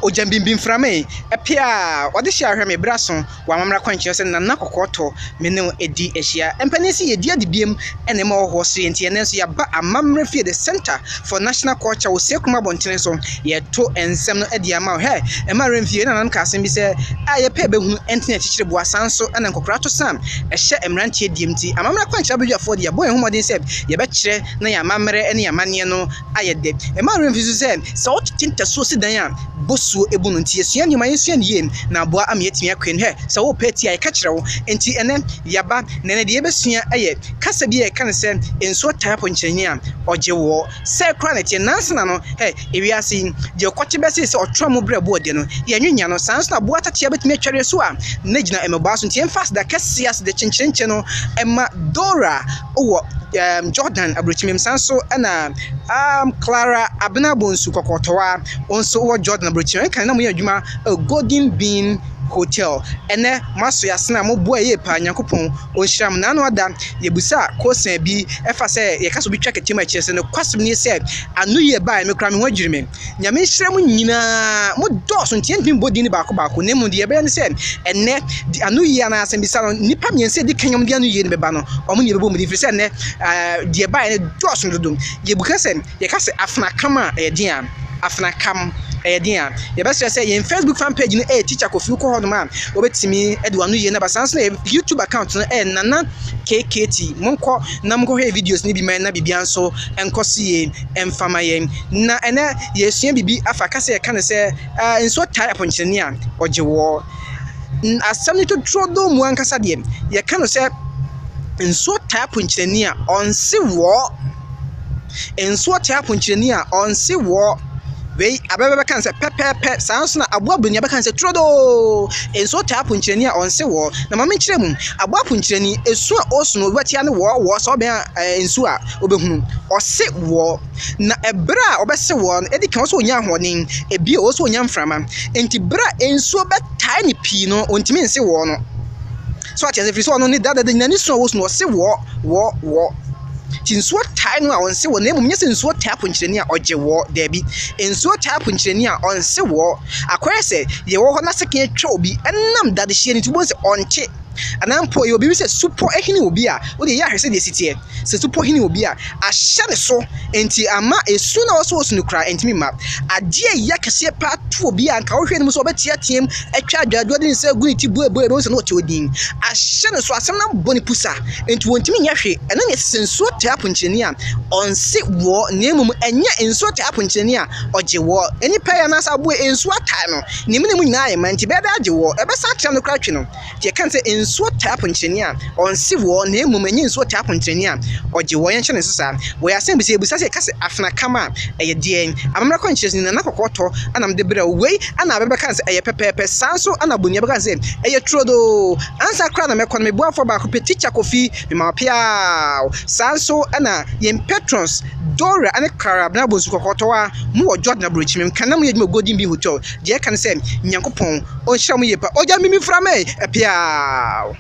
ojambimbim frame epia ode hia hwe me braso wa Amammerɛ kwankyerɛ se nana kɔkɔɔtɔ me ne edi ehia empanisi yedi adibiem ene ma wo so enti ene so ya ba Amammerɛ fie the Center for National Culture wo sekuma bontene so ye to ensem no edi ama he Amammerɛ fie na nan ka asem bi se aye pe behunu entene chichire bo asan so ana nkokora to sam ehye emrantie diemti Amammerɛ kwankyerɛ beduafo de ya boy homodin se ye be kire na ya Amammerɛ ene ya mane no aye de Amammerɛ fie se wo tinta so si dan a bosuo ebunu nti esua nyuma yesua ne na aboa am yetimi akwen he se wo peti ay ka kire wo enti ene yaba na ne de yebesua aye kasa bi e kan se Nsuo type nkyerɛnee a ɔgye wo se kra na tie nansena no ewiase je kɔte bese se ɔtro mo brɛbo ode no ye nwunya no sans na aboa tatia betimi atware so a na gina emeba so nti emfas da kasias de kyenkyenkye no ema Dora wo Jordan abrochimem sanso na Clara Abnabonsu kɔkɔɔtɔ onso wo Jordan abrochimem kan na mo yɛ adwuma Golden Bean Hotel ene maso ya sena mo boa ye pa Nyankopɔn onhyiram na no ada ye busa kosan bi efa se ye kaso bi twa ketem a kyerese no kwasem ne se anu ye ba me kra me ho adwirime nyame hyiram nyina mo dɔso ntien bin bodi ni baako ne mu de ye be ne se ene anu ye na asem bi sa no nipa miense di kanyom de anu ye ne beba no omo ne bebo mu di firi se ene de ba ne dɔso dodom ye buka se ye kase afna kama din afna kam dia ye best say in Facebook fan page no teacher Kofi ko hono ma obetimi e de wanu ye na basanso na YouTube account no nana KKT monko na monko he videos ni bi man na bibia nso enkosi ye emfama ye na ene ye sua bibi afa kase ye kan se Nsuo type aponkyerɛnee a ɔgye wo asam ni to trodo mu ankasa de ye kan se Nsuo type aponkyerɛnee a onse wo Nsuo type aponkyerɛnee a onse wo we abebe kan se pepepe sanso na aboa bunia be kan se trodo Nsuo type aponkyerɛnee a onse wo na mama nkyerɛ mu aboa aponkyerɛnee esu a osu no wetia ne wo so be nsuo a obehunu ɔse wo na ebra obese wo edi kan so onya ahoɔden ebi o so onya mframa enti bra nsuo be tai ne pii no ontimi nse wo no so ati firi so no ne dada de nyani so wo so no ɔse wo Nsuo tai no a onse wo na emum nyese Nsuo type aponkyerɛnee a ɔgye wo dabi Nsuo type aponkyerɛnee a onse wo akwere se ye wo ho na seke atwa obi enam dade hye ne tubo se onche anampo ye obi se supo ehini obi a wo de ye ahwese de sitie se supo hini obi a ahye ne so enti ama esu na wo so no kra enti ma ade ye kese pa to obi a nka wo hwe ne so obetia tiem atwa adwado de nse gu ti buebue be wo se no te odin ahye ne so asem na boni pusa enti wontimi nya hwe ena ne Nsuo type aponkyerɛnee a onse wo na emum enya Nsuo type aponkyerɛnee a ɔgye wo eni pa ya na sa bo Nsuo atai no ne mu nyina ye man ti be da agye wo ebe sa atram no kra twe no tie kan se Nsuo type aponkyerɛnee a onse wo na emum enya Nsuo type aponkyerɛnee a ɔgye wo yenhye ne sesa wo ya sem bi se ebusa se kase afna kama eye de Amammerɛ kwankyerɛ nana kɔkɔɔtɔ anam de bra wei ana bebe kan se eye pepepe sanso ana bonia be kan se eye trodo ansa kra na mekɔ me boafo ba ko pe teacher Kofi me ma pia sanso ana yem patrons Dora ane Clara Abnabonsu kɔkɔɔtɔ a mu wo Jordan abrochimem kana mu yedimo Golden Bean Hotel je kan se Nyankopɔn onhyiram ye pa oja mimi frame epia